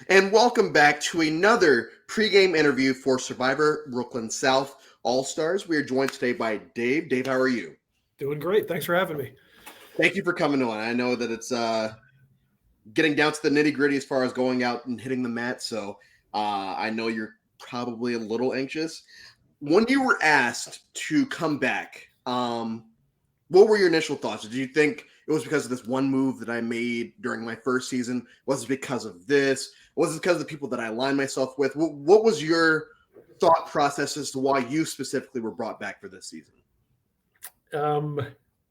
And welcome back to another pregame interview for Survivor Brooklyn South All-Stars. We are joined today by Dave. Dave, how are you? Doing great. Thanks for having me. Thank you for coming on. I know that it's getting down to the nitty-gritty as far as going out and hitting the mat, so I know you're probably a little anxious. When you were asked to come back, what were your initial thoughts? Did you think it was because of this one move that I made during my first season? Was it because of this? Was it because of the people that I aligned myself with? What was your thought process as to why you specifically were brought back for this season?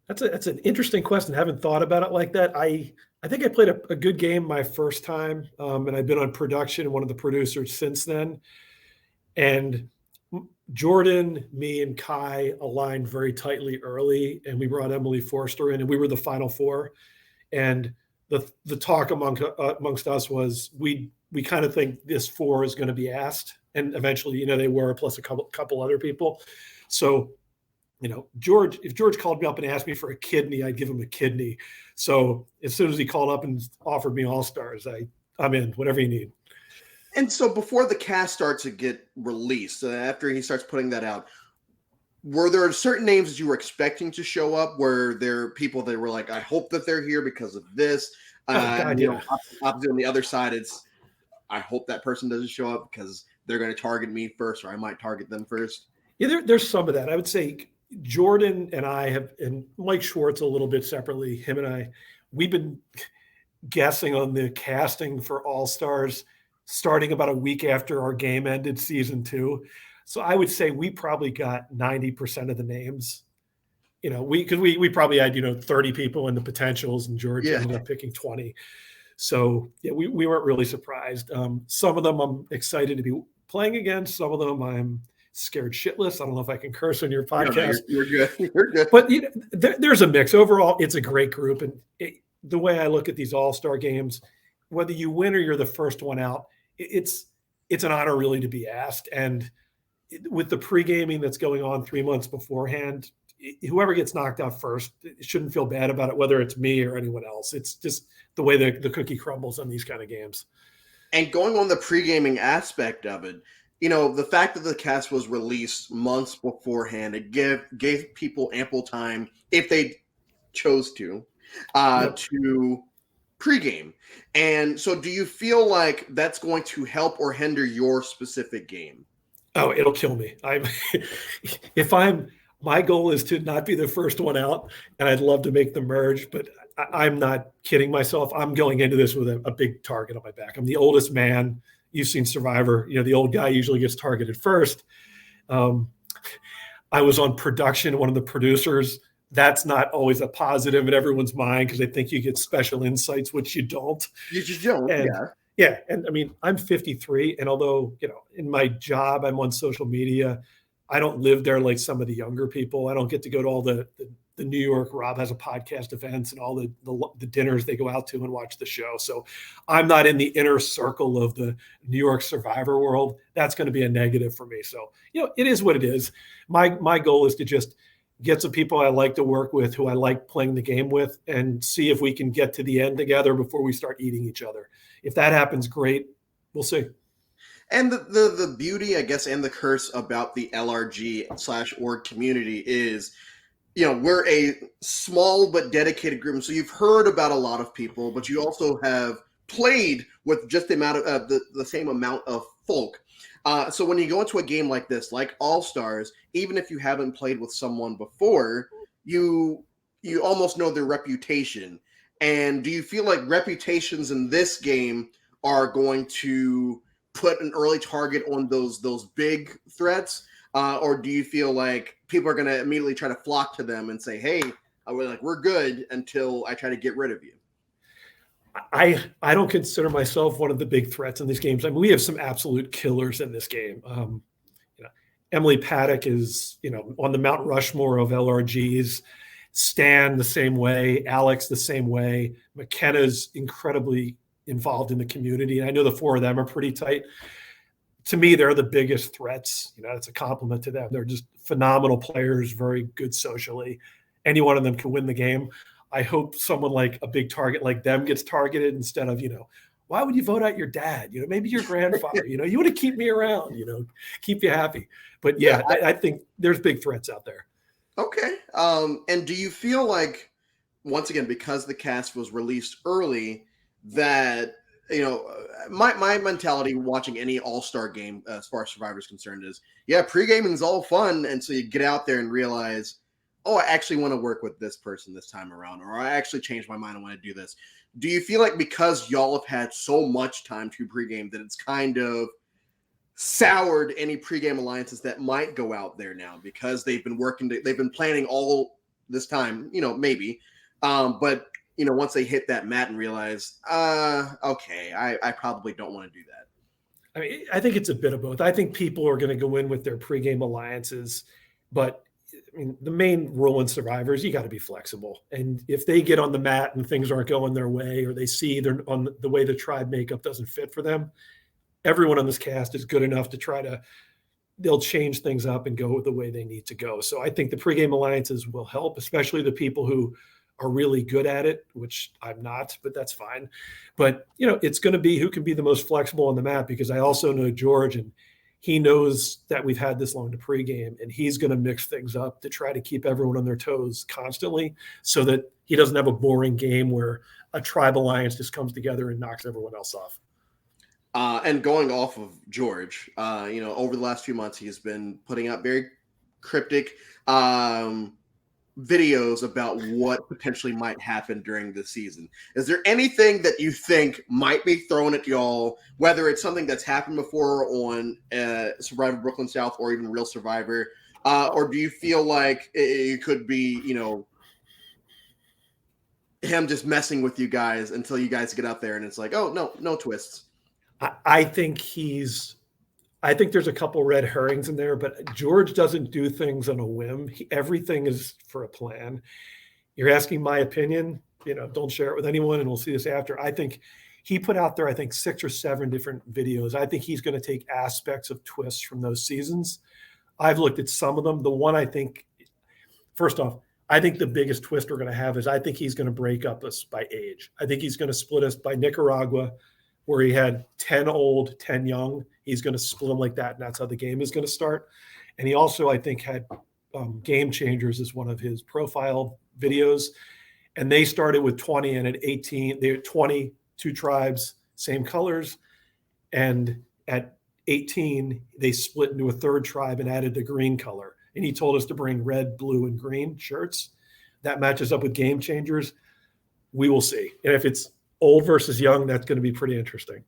That's an interesting question. I haven't thought about it like that. I think I played a good game my first time, and I've been on production and one of the producers since then. And Jordan, me, and Kai aligned very tightly early, and we brought Emily Forster in, and we were the final four. And the talk amongst us was we kind of think this four is going to be asked, and eventually, they were, plus a couple other people. So, if George called me up and asked me for a kidney, I'd give him a kidney. So as soon as he called up and offered me All-Stars, I'm in, whatever you need. And so before the cast starts to get released, after he starts putting that out, were there certain names that you were expecting to show up? Were there people that were like, I hope that they're here because of this? Opposite on the other side, it's, I hope that person doesn't show up because they're going to target me first, or I might target them first. Yeah, there's some of that. I would say Jordan and I have, and Mike Schwartz a little bit separately, him and I, we've been guessing on the casting for All-Stars starting about a week after our game ended season 2. So I would say we probably got 90% of the names. Because we probably had 30 people in the potentials, and George ended up picking 20. So yeah, we weren't really surprised. Some of them I'm excited to be playing against. Some of them I'm scared shitless. I don't know if I can curse on your podcast. No, you're good. You're good. But there's a mix. Overall, it's a great group, and the way I look at these All-Star games, whether you win or you're the first one out, it's an honor really to be asked. And with the pre-gaming that's going on 3 months beforehand, whoever gets knocked out first shouldn't feel bad about it, whether it's me or anyone else. It's just the way the cookie crumbles on these kind of games. And going on the pre-gaming aspect of it, the fact that the cast was released months beforehand, it gave people ample time, if they chose to pregame. And so do you feel like that's going to help or hinder your specific game? Oh, it'll kill me. My goal is to not be the first one out, and I'd love to make the merge, but I'm not kidding myself. I'm going into this with a big target on my back. I'm the oldest man. You've seen Survivor. The old guy usually gets targeted first. I was on production, one of the producers. That's not always a positive in everyone's mind because they think you get special insights, which you don't. You just don't, Yeah. And I mean, I'm 53. And although, in my job, I'm on social media, I don't live there like some of the younger people. I don't get to go to all the New York, Rob has a podcast events and all the dinners they go out to and watch the show. So I'm not in the inner circle of the New York Survivor world. That's going to be a negative for me. So, it is what it is. My goal is to just get some people I like to work with, who I like playing the game with, and see if we can get to the end together before we start eating each other. If that happens, great. We'll see. And the beauty, I guess, and the curse about the LRG/org community is, we're a small but dedicated group. So you've heard about a lot of people, but you also have played with just the amount of the same amount of folk. So when you go into a game like this, like All-Stars, even if you haven't played with someone before, you almost know their reputation. And do you feel like reputations in this game are going to put an early target on those big threats? Or do you feel like people are going to immediately try to flock to them and say, hey, we're good until I try to get rid of you? I don't consider myself one of the big threats in these games. I mean, we have some absolute killers in this game. Emily Paddock is, on the Mount Rushmore of LRGs. Stan the same way. Alex the same way. McKenna's incredibly involved in the community. And I know the four of them are pretty tight. To me, they're the biggest threats. It's a compliment to them. They're just phenomenal players, very good socially. Any one of them can win the game. I hope someone like a big target like them gets targeted instead of, why would you vote out your dad? Maybe your grandfather, you want to keep me around, keep you happy. But yeah, I think there's big threats out there. Okay. And do you feel like, once again, because the cast was released early, that my mentality watching any all-star game as far as Survivor is concerned is, yeah, pre-gaming is all fun, and so you get out there and realize, oh, I actually want to work with this person this time around, or I actually changed my mind, I want to do this. Do you feel like because y'all have had so much time to pre-game that it's kind of soured any pregame alliances that might go out there now because they've been planning all this time, maybe. But once they hit that mat and realize, okay, I probably don't want to do that. I mean, I think it's a bit of both. I think people are going to go in with their pregame alliances, but I mean, the main rule in Survivor is you got to be flexible. And if they get on the mat and things aren't going their way, or they see they're on the way the tribe makeup doesn't fit for them, everyone on this cast is good enough to they'll change things up and go the way they need to go. So I think the pregame alliances will help, especially the people who are really good at it, which I'm not, but that's fine. But, it's going to be who can be the most flexible on the mat, because I also know George, and he knows that we've had this long to pregame, and he's going to mix things up to try to keep everyone on their toes constantly so that he doesn't have a boring game where a tribe alliance just comes together and knocks everyone else off. And going off of George, over the last few months, he has been putting out very cryptic videos about what potentially might happen during the season. Is there anything that you think might be thrown at y'all, whether it's something that's happened before on Survivor Brooklyn South or even Real Survivor, or do you feel like it could be, him just messing with you guys until you guys get out there and it's like, oh, no twists? I think there's a couple red herrings in there, but George doesn't do things on a whim. Everything is for a plan. You're asking my opinion, don't share it with anyone, and we'll see this after. I think he put out there, 6 or 7 different videos. I think he's going to take aspects of twists from those seasons. I've looked at some of them. The one first off, I think the biggest twist we're going to have is I think he's going to break up us by age. I think he's going to split us by Nicaragua, where he had 10 old, 10 young. He's going to split them like that, and that's how the game is going to start. And he also, I think, had Game Changers as one of his profile videos. And they started with 20, and at 18, they had 22 tribes, same colors. And at 18, they split into a third tribe and added the green color. And he told us to bring red, blue, and green shirts. That matches up with Game Changers. We will see. And if it's old versus young, that's going to be pretty interesting.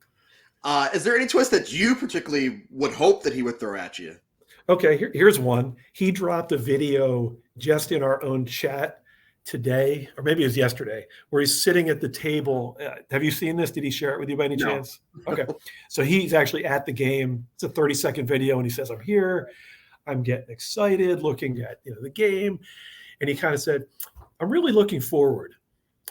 Is there any twist that you particularly would hope that he would throw at you? Okay, here's one. He dropped a video just in our own chat today, or maybe it was yesterday, where he's sitting at the table. Have you seen this? Did he share it with you by any chance? Okay. So he's actually at the game. It's a 30-second video, and he says, I'm here. I'm getting excited looking at the game. And he kind of said, I'm really looking forward.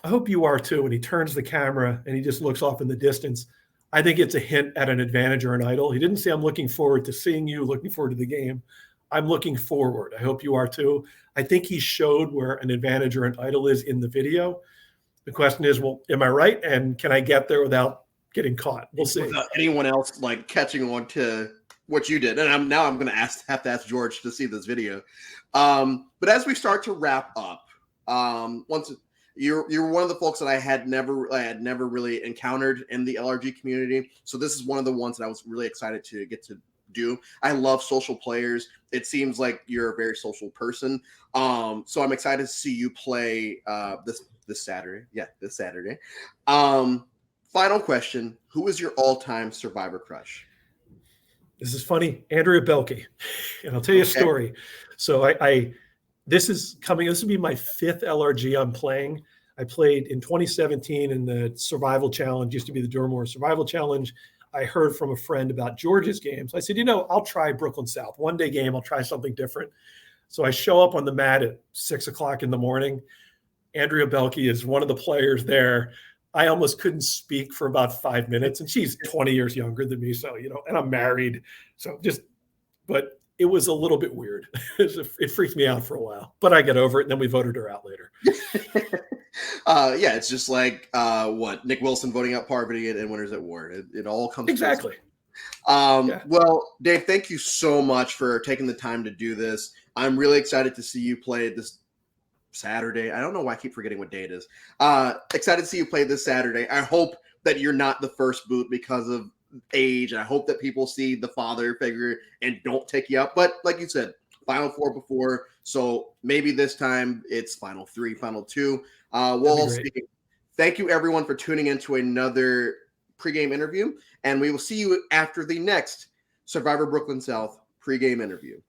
I hope you are too. And he turns the camera and he just looks off in the distance. I think it's a hint at an advantage or an idol. He didn't say, I'm looking forward to seeing you, looking forward to the game. I'm looking forward. I hope you are too. I think he showed where an advantage or an idol is in the video. The question is, well, am I right? And can I get there without getting caught? We'll see. Without anyone else catching on to what you did. And I'm going to have to ask George to see this video. But as we start to wrap up, you're one of the folks that I had never really encountered in the LRG community. So this is one of the ones that I was really excited to get to do. I love social players. It seems like you're a very social person. So I'm excited to see you play this Saturday. Yeah, this Saturday. Final question: who is your all-time Survivor crush? This is funny, Andrea Belke, and I'll tell you a story. So this will be my 5th LRG I'm playing. I played in 2017 in the Survival Challenge, used to be the Durmore Survival Challenge. I heard from a friend about George's games. I said, I'll try Brooklyn South. One-day game, I'll try something different. So I show up on the mat at 6 o'clock in the morning. Andrea Belke is one of the players there. I almost couldn't speak for about 5 minutes, and she's 20 years younger than me. So, and I'm married. But it was a little bit weird. It freaked me out for a while, but I got over it. And then we voted her out later. Yeah, it's just like what Nick Wilson voting out Parvati and Winners at War. It all comes full circle. Exactly. Yeah. Well, Dave, thank you so much for taking the time to do this. I'm really excited to see you play this Saturday. I don't know why I keep forgetting what day it is. Excited to see you play this Saturday. I hope that you're not the first boot because of age. I hope that people see the father figure and don't take you up. But like you said, Final Four before, so maybe this time it's Final Three, Final Two. That'd be We'll great. see. Thank you, everyone, for tuning into another pregame interview, and we will see you after the next Survivor Brooklyn South pregame interview.